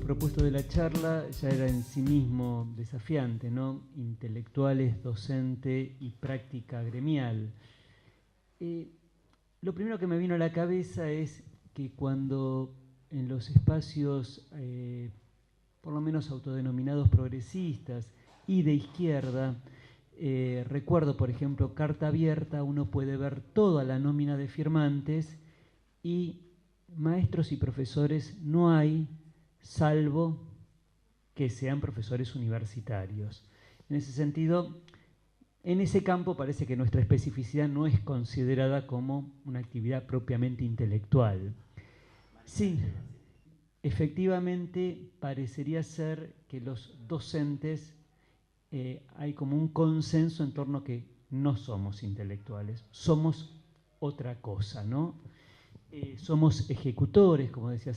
Propuesto de la charla ya era en sí mismo desafiante, ¿no? Intelectuales, docente y práctica gremial. Lo primero que me vino a la cabeza es que cuando en los espacios, por lo menos autodenominados progresistas y de izquierda, recuerdo, por ejemplo, Carta Abierta, uno puede ver toda la nómina de firmantes y maestros y profesores no hay, salvo que sean profesores universitarios. En ese sentido, en ese campo parece que nuestra especificidad no es considerada como una actividad propiamente intelectual. Sí, efectivamente parecería ser que los docentes hay como un consenso en torno a que no somos intelectuales, somos otra cosa, ¿no? Somos ejecutores, como decía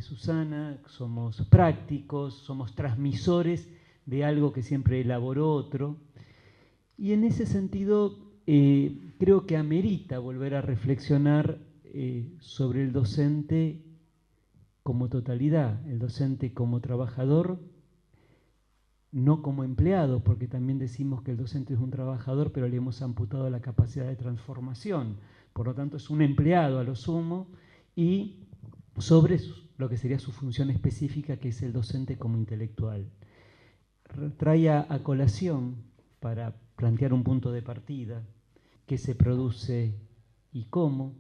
Susana, somos prácticos, somos transmisores de algo que siempre elaboró otro. Y en ese sentido, creo que amerita volver a reflexionar sobre el docente como totalidad, el docente como trabajador, no como empleado, porque también decimos que el docente es un trabajador, pero le hemos amputado la capacidad de transformación. Por lo tanto, es un empleado a lo sumo, y sobre lo que sería su función específica, que es el docente como intelectual. Trae a colación, para plantear un punto de partida, qué se produce y cómo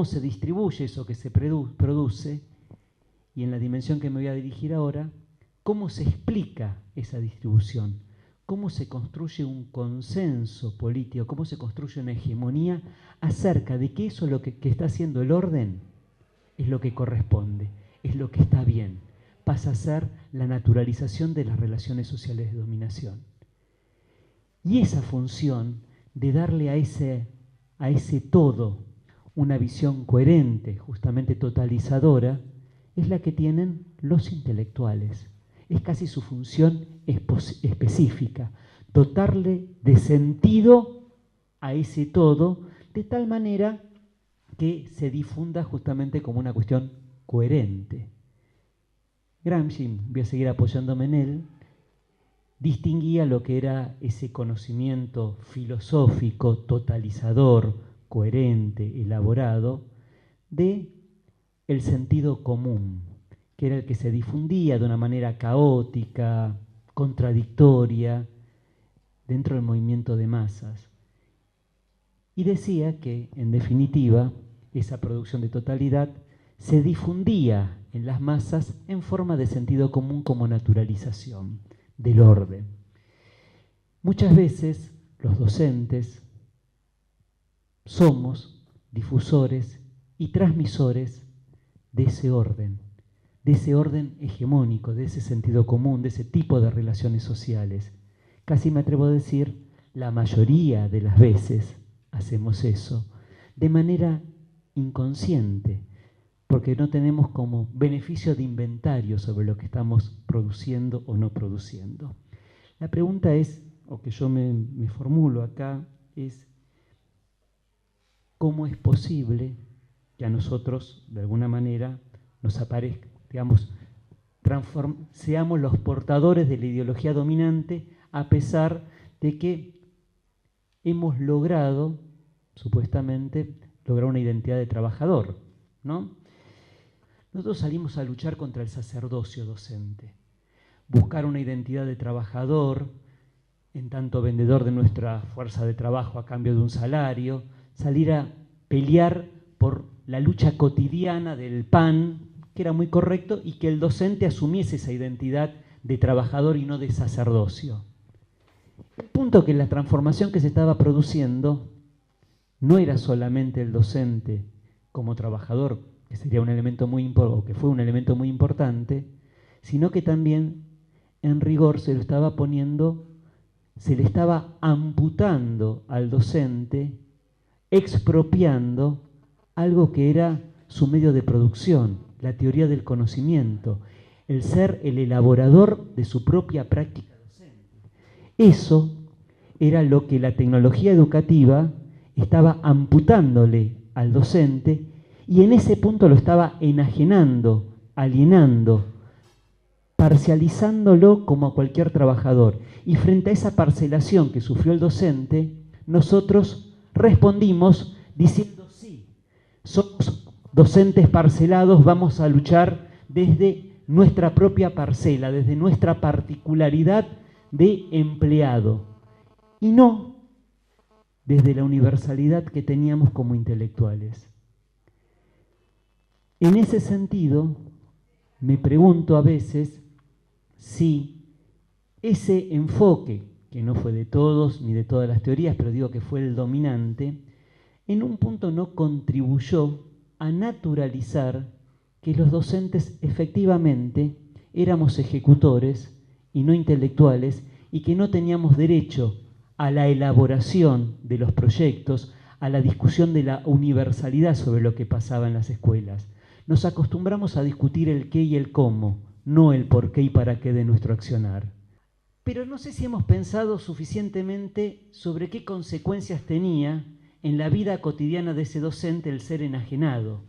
se distribuye eso que se produce, y en la dimensión que me voy a dirigir ahora, cómo se explica esa distribución, cómo se construye un consenso político, cómo se construye una hegemonía acerca de que eso lo que está haciendo el orden es lo que corresponde, es lo que está bien, pasa a ser la naturalización de las relaciones sociales de dominación. Y esa función de darle a ese todo una visión coherente, justamente totalizadora, es la que tienen los intelectuales. Es casi su función específica, dotarle de sentido a ese todo, de tal manera que se difunda justamente como una cuestión coherente. Gramsci, voy a seguir apoyándome en él, distinguía lo que era ese conocimiento filosófico, totalizador, coherente, elaborado, de el sentido común, que era el que se difundía de una manera caótica, contradictoria, dentro del movimiento de masas. Y decía que, en definitiva, esa producción de totalidad se difundía en las masas en forma de sentido común como naturalización del orden. Muchas veces los docentes somos difusores y transmisores de ese orden hegemónico, de ese sentido común, de ese tipo de relaciones sociales. Casi me atrevo a decir, la mayoría de las veces hacemos eso de manera inconsciente, porque no tenemos como beneficio de inventario sobre lo que estamos produciendo o no produciendo. La pregunta es, o que yo me formulo acá, es ¿cómo es posible que a nosotros, de alguna manera, nos aparezca, digamos, seamos los portadores de la ideología dominante, a pesar de que hemos logrado, supuestamente, lograr una identidad de trabajador, ¿no? Nosotros salimos a luchar contra el sacerdocio docente, buscar una identidad de trabajador, en tanto vendedor de nuestra fuerza de trabajo a cambio de un salario, salir a pelear por la lucha cotidiana del pan, que era muy correcto, y que el docente asumiese esa identidad de trabajador y no de sacerdocio. El punto que la transformación que se estaba produciendo no era solamente el docente como trabajador, que sería un elemento muy importante, o que fue un elemento muy importante, sino que también, en rigor, se le estaba amputando al docente, expropiando algo que era su medio de producción, la teoría del conocimiento, el ser el elaborador de su propia práctica docente. Eso era lo que la tecnología educativa estaba amputándole al docente y en ese punto lo estaba enajenando, alienando, parcializándolo como a cualquier trabajador. Y frente a esa parcelación que sufrió el docente, nosotros respondimos diciendo sí, somos docentes parcelados, vamos a luchar desde nuestra propia parcela, desde nuestra particularidad de empleado, y no desde la universalidad que teníamos como intelectuales. En ese sentido, me pregunto a veces si ese enfoque, que no fue de todos ni de todas las teorías, pero digo que fue el dominante, en un punto no contribuyó a naturalizar que los docentes efectivamente éramos ejecutores y no intelectuales y que no teníamos derecho a la elaboración de los proyectos, a la discusión de la universalidad sobre lo que pasaba en las escuelas. Nos acostumbramos a discutir el qué y el cómo, no el por qué y para qué de nuestro accionar. Pero no sé si hemos pensado suficientemente sobre qué consecuencias tenía en la vida cotidiana de ese docente el ser enajenado.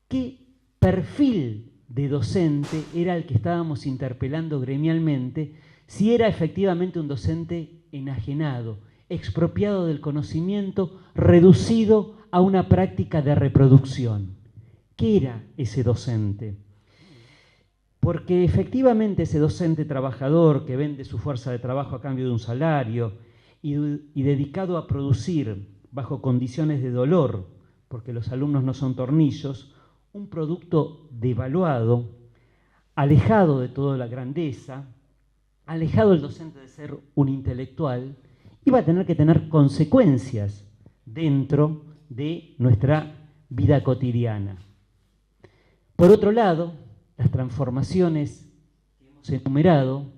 ¿Qué perfil de docente era el que estábamos interpelando gremialmente si era efectivamente un docente enajenado, expropiado del conocimiento, reducido a una práctica de reproducción? ¿Qué era ese docente? Porque efectivamente ese docente trabajador que vende su fuerza de trabajo a cambio de un salario y dedicado a producir bajo condiciones de dolor, porque los alumnos no son tornillos, un producto devaluado, alejado de toda la grandeza, alejado el docente de ser un intelectual, iba a tener que tener consecuencias dentro de nuestra vida cotidiana. Por otro lado, las transformaciones que hemos enumerado,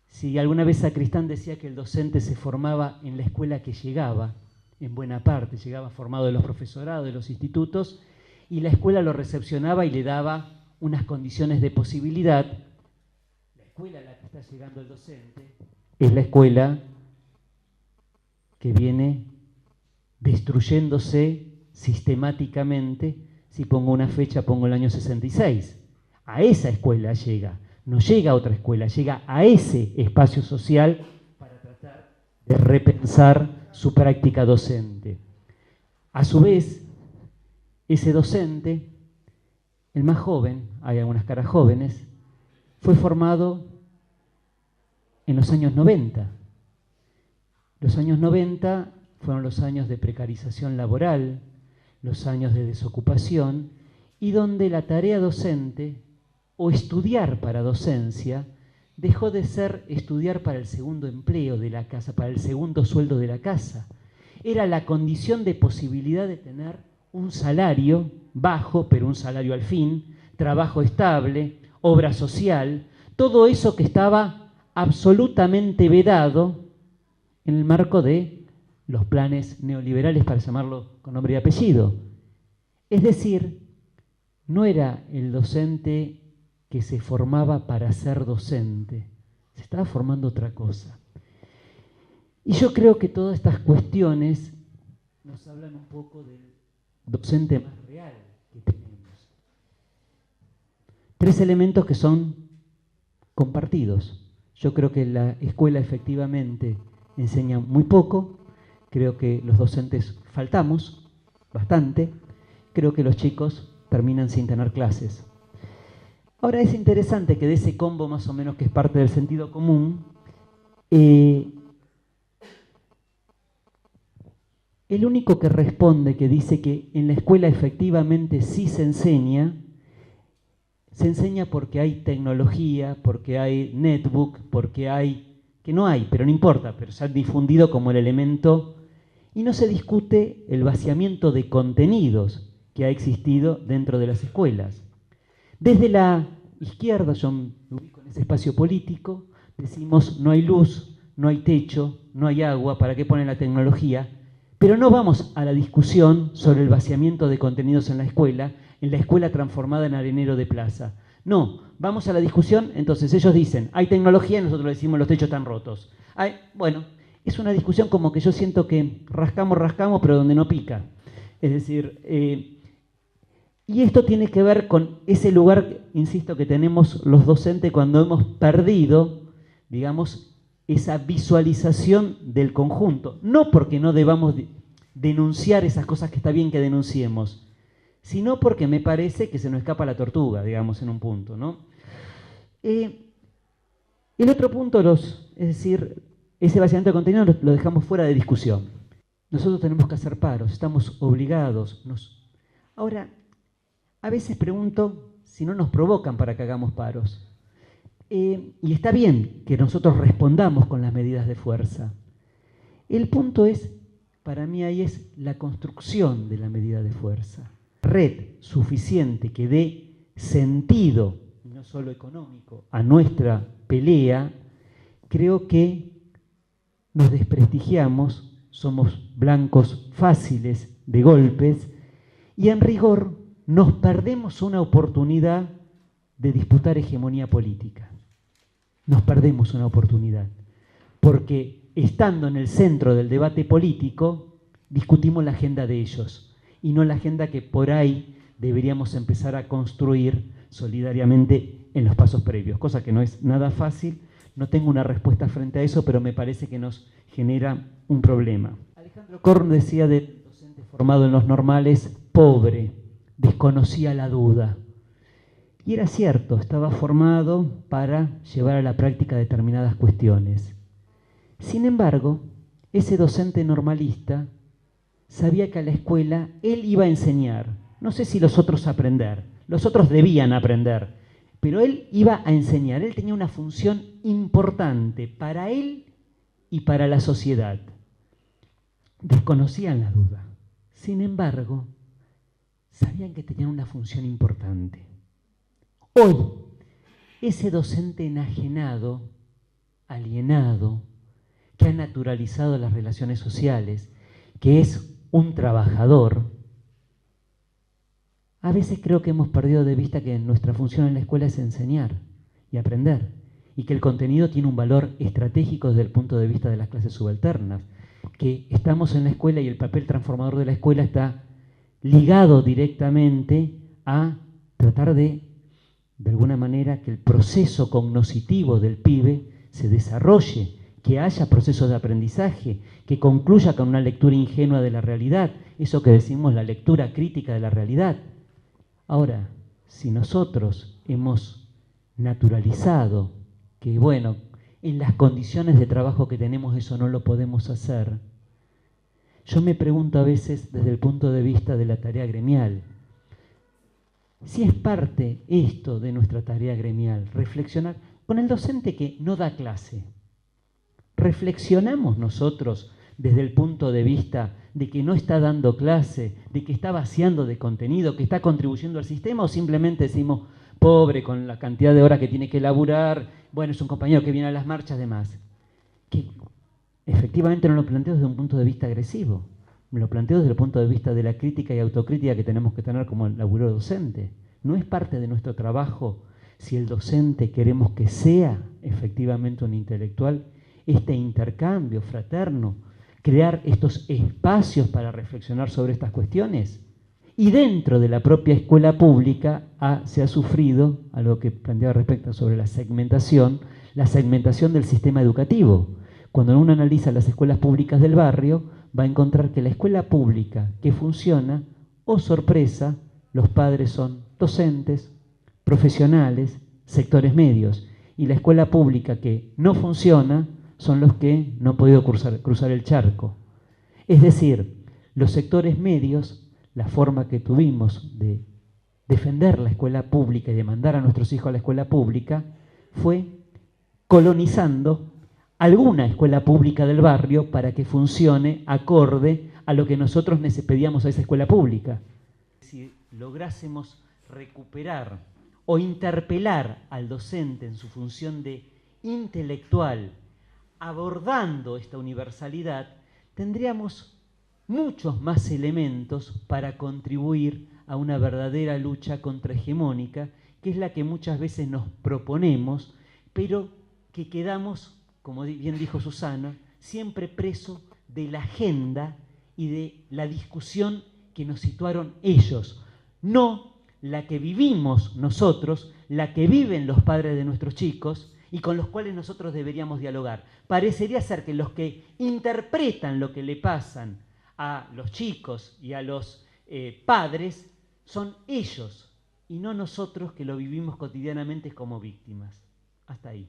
si alguna vez Sacristán decía que el docente se formaba en la escuela que llegaba, en buena parte, llegaba formado de los profesorados, de los institutos, y la escuela lo recepcionaba y le daba unas condiciones de posibilidad. La escuela a la que está llegando el docente es la escuela que viene destruyéndose sistemáticamente. Si pongo una fecha, pongo el año 66. A esa escuela llega, no llega a otra escuela, llega a ese espacio social para tratar de repensar su práctica docente. A su vez, ese docente, el más joven, hay algunas caras jóvenes, fue formado en los años 90. Los años 90 fueron los años de precarización laboral, los años de desocupación, y donde la tarea docente, o estudiar para docencia, dejó de ser estudiar para el segundo empleo de la casa, para el segundo sueldo de la casa. Era la condición de posibilidad de tener un salario bajo, pero un salario al fin, trabajo estable, obra social, todo eso que estaba absolutamente vedado en el marco de los planes neoliberales, para llamarlo con nombre y apellido. Es decir, no era el docente que se formaba para ser docente, se estaba formando otra cosa. Y yo creo que todas estas cuestiones nos hablan un poco del docente más real que tenemos. Tres elementos que son compartidos. Yo creo que la escuela efectivamente enseña muy poco, creo que los docentes faltamos bastante, creo que los chicos terminan sin tener clases. Ahora es interesante que de ese combo más o menos que es parte del sentido común, el único que responde, que dice que en la escuela efectivamente sí se enseña porque hay tecnología, porque hay netbook, porque hay, que no hay, pero no importa, pero se ha difundido como el elemento, y no se discute el vaciamiento de contenidos que ha existido dentro de las escuelas. Desde la izquierda, yo me ubico en ese espacio político, decimos no hay luz, no hay techo, no hay agua, ¿para qué ponen la tecnología? Pero no vamos a la discusión sobre el vaciamiento de contenidos en la escuela transformada en arenero de plaza. No, vamos a la discusión, entonces ellos dicen, hay tecnología y nosotros decimos los techos están rotos. Bueno, es una discusión como que yo siento que rascamos, pero donde no pica. Es decir, y esto tiene que ver con ese lugar, insisto, que tenemos los docentes cuando hemos perdido, digamos, esa visualización del conjunto. No porque no debamos denunciar esas cosas que está bien que denunciemos, sino porque me parece que se nos escapa la tortuga, digamos, en un punto, ¿no? El otro punto, es decir, ese vaciamiento de contenido lo dejamos fuera de discusión. Nosotros tenemos que hacer paros, estamos obligados. Ahora, a veces pregunto si no nos provocan para que hagamos paros. Y está bien que nosotros respondamos con las medidas de fuerza. El punto es, para mí ahí es la construcción de la medida de fuerza. Red suficiente que dé sentido, no solo económico, a nuestra pelea, creo que nos desprestigiamos, somos blancos fáciles de golpes y en rigor nos perdemos una oportunidad de disputar hegemonía política. Nos perdemos una oportunidad, porque estando en el centro del debate político, discutimos la agenda de ellos y no la agenda que por ahí deberíamos empezar a construir solidariamente en los pasos previos, cosa que no es nada fácil. No tengo una respuesta frente a eso, pero me parece que nos genera un problema. Alejandro Korn decía del docente formado en los normales, pobre, desconocía la duda. Y era cierto, estaba formado para llevar a la práctica determinadas cuestiones. Sin embargo, ese docente normalista sabía que a la escuela él iba a enseñar. No sé si los otros aprender, los otros debían aprender, pero él iba a enseñar. Él tenía una función importante para él y para la sociedad. Desconocían la duda. Sin embargo, sabían que tenían una función importante. Hoy, ese docente enajenado, alienado, que ha naturalizado las relaciones sociales, que es un trabajador, a veces creo que hemos perdido de vista que nuestra función en la escuela es enseñar y aprender, y que el contenido tiene un valor estratégico desde el punto de vista de las clases subalternas, que estamos en la escuela y el papel transformador de la escuela está ligado directamente a tratar de alguna manera, que el proceso cognoscitivo del pibe se desarrolle, que haya procesos de aprendizaje, que concluya con una lectura ingenua de la realidad, eso que decimos la lectura crítica de la realidad. Ahora, si nosotros hemos naturalizado que, bueno, en las condiciones de trabajo que tenemos eso no lo podemos hacer, yo me pregunto a veces desde el punto de vista de la tarea gremial, si es parte esto de nuestra tarea gremial, reflexionar con el docente que no da clase. ¿Reflexionamos nosotros desde el punto de vista de que no está dando clase, de que está vaciando de contenido, que está contribuyendo al sistema, o simplemente decimos, pobre con la cantidad de horas que tiene que laburar, bueno, es un compañero que viene a las marchas, demás? Que efectivamente no lo planteo desde un punto de vista agresivo, me lo planteo desde el punto de vista de la crítica y autocrítica que tenemos que tener como laburo docente. No es parte de nuestro trabajo, si el docente queremos que sea efectivamente un intelectual, este intercambio fraterno, crear estos espacios para reflexionar sobre estas cuestiones. Y dentro de la propia escuela pública se ha sufrido, algo que planteaba respecto sobre la segmentación del sistema educativo. Cuando uno analiza las escuelas públicas del barrio, va a encontrar que la escuela pública que funciona, oh sorpresa, los padres son docentes, profesionales, sectores medios. Y la escuela pública que no funciona son los que no han podido cruzar el charco. Es decir, los sectores medios, la forma que tuvimos de defender la escuela pública y de mandar a nuestros hijos a la escuela pública, fue colonizando alguna escuela pública del barrio para que funcione acorde a lo que nosotros pedíamos a esa escuela pública. Si lográsemos recuperar o interpelar al docente en su función de intelectual, abordando esta universalidad, tendríamos muchos más elementos para contribuir a una verdadera lucha contrahegemónica que es la que muchas veces nos proponemos, pero que quedamos, como bien dijo Susana, siempre preso de la agenda y de la discusión que nos situaron ellos, no la que vivimos nosotros, la que viven los padres de nuestros chicos y con los cuales nosotros deberíamos dialogar. Parecería ser que los que interpretan lo que le pasan a los chicos y a los padres son ellos y no nosotros que lo vivimos cotidianamente como víctimas. Hasta ahí.